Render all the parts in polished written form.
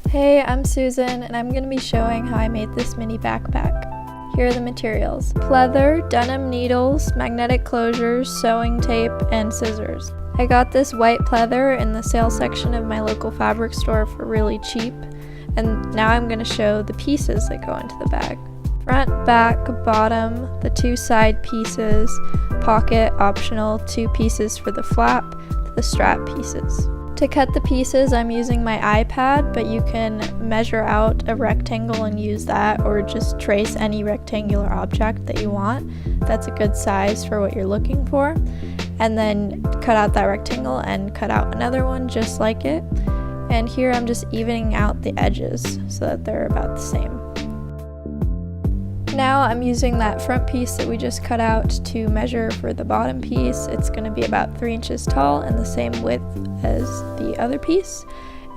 Hey, I'm Susan, and I'm going to be showing how I made this mini backpack. Here are the materials: pleather, denim needles, magnetic closures, sewing tape, and scissors. I got this white pleather in the sale section of my local fabric store for really cheap, and now I'm going to show the pieces that go into the bag. Front, back, bottom, the two side pieces, pocket, optional, 2 pieces for the flap, the strap pieces. To cut the pieces, I'm using my iPad, but you can measure out a rectangle and use that, or just trace any rectangular object that you want. That's a good size for what you're looking for. And then cut out that rectangle and cut out another one just like it. And here I'm just evening out the edges so that they're about the same. Now I'm using that front piece that we just cut out to measure for the bottom piece. It's going to be about 3 inches tall and the same width as the other piece.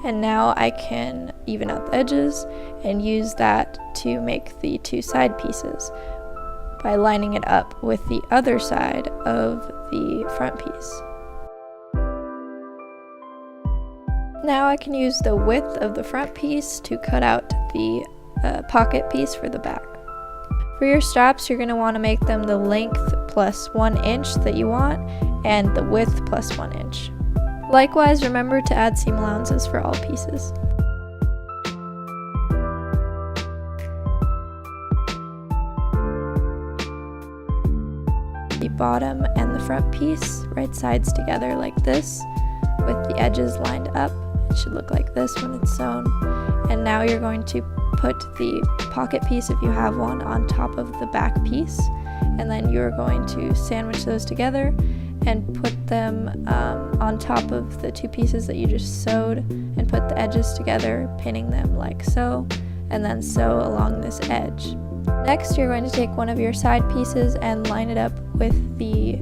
And now I can even out the edges and use that to make the 2 side pieces by lining it up with the other side of the front piece. Now I can use the width of the front piece to cut out the pocket piece for the back. For your straps, you're going to want to make them the length plus 1 inch that you want, and the width plus 1 inch. Likewise, remember to add seam allowances for all pieces. The bottom and the front piece, right sides together like this, with the edges lined up. It should look like this when it's sewn. And now you're going to put the pocket piece, if you have one, on top of the back piece, and then you're going to sandwich those together and put them on top of the 2 pieces that you just sewed, and put the edges together, pinning them like so, and then sew along this edge. Next, you're going to take one of your side pieces and line it up with the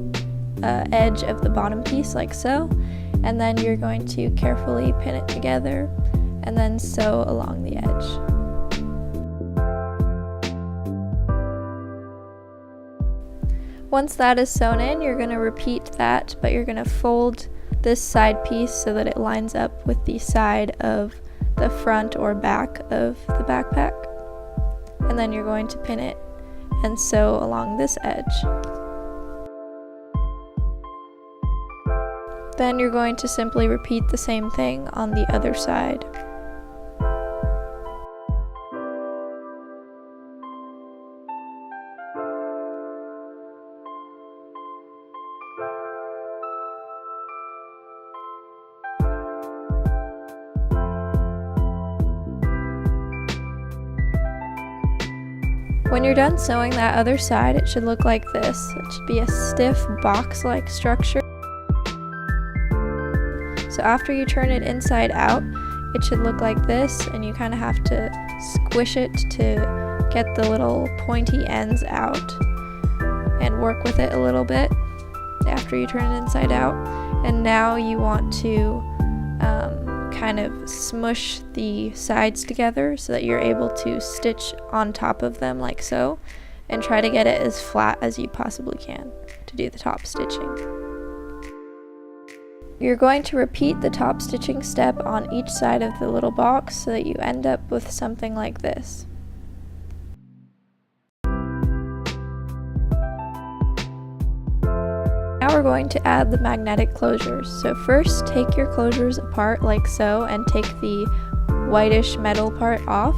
edge of the bottom piece like so, and then you're going to carefully pin it together and then sew along the edge. Once that is sewn in, you're going to repeat that, but you're going to fold this side piece so that it lines up with the side of the front or back of the backpack. And then you're going to pin it and sew along this edge. Then you're going to simply repeat the same thing on the other side. When you're done sewing that other side, it should look like this. It should be a stiff box-like structure. So after you turn it inside out, it should look like this, and you kind of have to squish it to get the little pointy ends out and work with it a little bit after you turn it inside out. And now you want to kind of smush the sides together so that you're able to stitch on top of them like so, and try to get it as flat as you possibly can to do the top stitching. You're going to repeat the top stitching step on each side of the little box so that you end up with something like this. Now we're going to add the magnetic closures. So first, take your closures apart like so and take the whitish metal part off.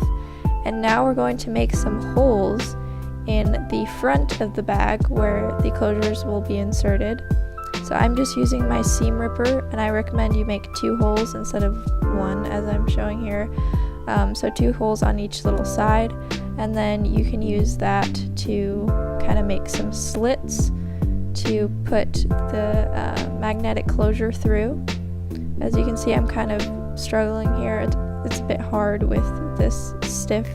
And now we're going to make some holes in the front of the bag where the closures will be inserted. So I'm just using my seam ripper, and I recommend you make 2 holes instead of 1 as I'm showing here. So 2 holes on each little side, and then you can use that to kind of make some slits to put the magnetic closure through. As you can see, I'm kind of struggling here. It's a bit hard with this stiff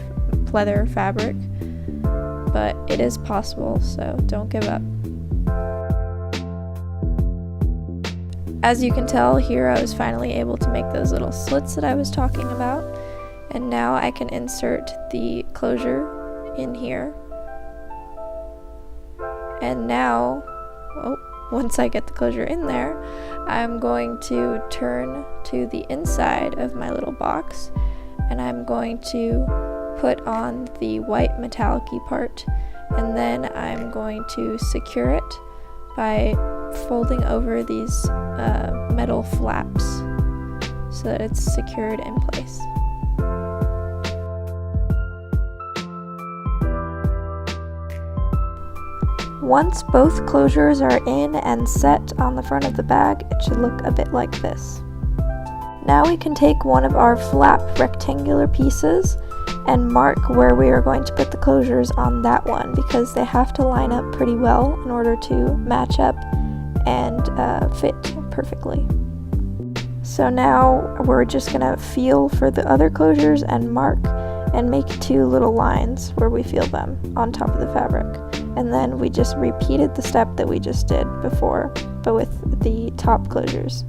pleather fabric, but it is possible, so don't give up. As you can tell, here I was finally able to make those little slits that I was talking about, and now I can insert the closure in here. And now, once I get the closure in there, I'm going to turn to the inside of my little box, and I'm going to put on the white metallic-y part, and then I'm going to secure it by folding over these metal flaps so that it's secured in place. Once both closures are in and set on the front of the bag, it should look a bit like this. Now we can take one of our flap rectangular pieces and mark where we are going to put the closures on that one, because they have to line up pretty well in order to match up and fit perfectly. So now we're just gonna feel for the other closures and mark and make two little lines where we feel them on top of the fabric. And then we just repeated the step that we just did before, but with the top closures.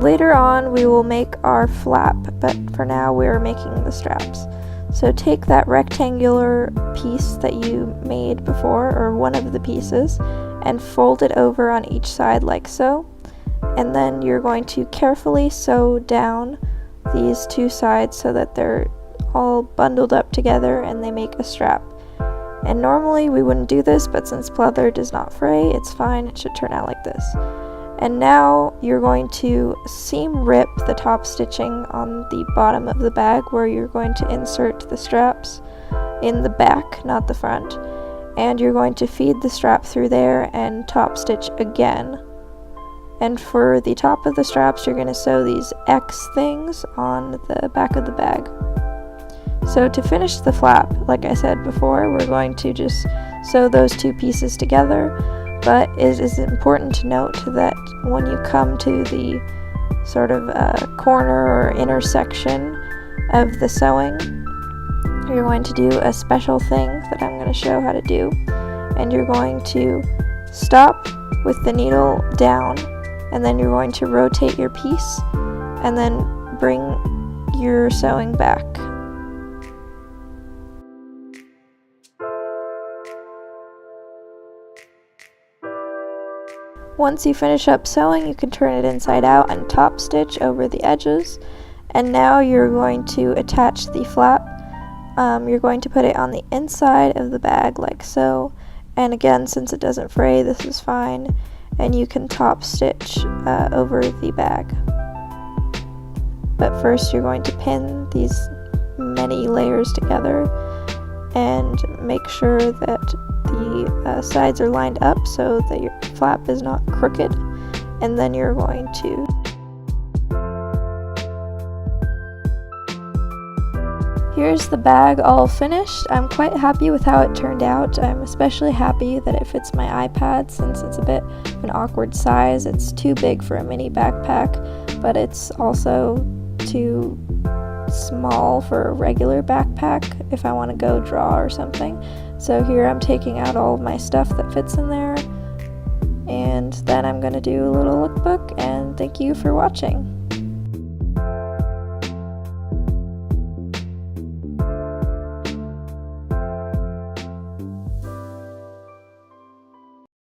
Later on we will make our flap, but for now we're making the straps. So take that rectangular piece that you made before, or one of the pieces, and fold it over on each side like so. And then you're going to carefully sew down these two sides so that they're all bundled up together and they make a strap. And normally we wouldn't do this, but since pleather does not fray, it's fine, it should turn out like this. And now you're going to seam rip the top stitching on the bottom of the bag where you're going to insert the straps in the back, not the front. And you're going to feed the strap through there and top stitch again. And for the top of the straps, you're going to sew these X things on the back of the bag. So to finish the flap, like I said before, we're going to just sew those two pieces together, but it is important to note that when you come to the sort of corner or intersection of the sewing, you're going to do a special thing that I'm going to show how to do, and you're going to stop with the needle down, and then you're going to rotate your piece and then bring your sewing back. Once you finish up sewing, you can turn it inside out and top stitch over the edges. And now you're going to attach the flap. You're going to put it on the inside of the bag like so. And again, since it doesn't fray, this is fine. And you can top stitch over the bag. But first you're going to pin these many layers together and make sure that the sides are lined up so that your flap is not crooked, and then you're going to here's the bag all finished. I'm quite happy with how it turned out. I'm especially happy that it fits my iPad since it's a bit of an awkward size. It's too big for a mini backpack, but it's also too small for a regular backpack if I want to go draw or something. So here I'm taking out all of my stuff that fits in there, and then I'm going to do a little lookbook, and thank you for watching.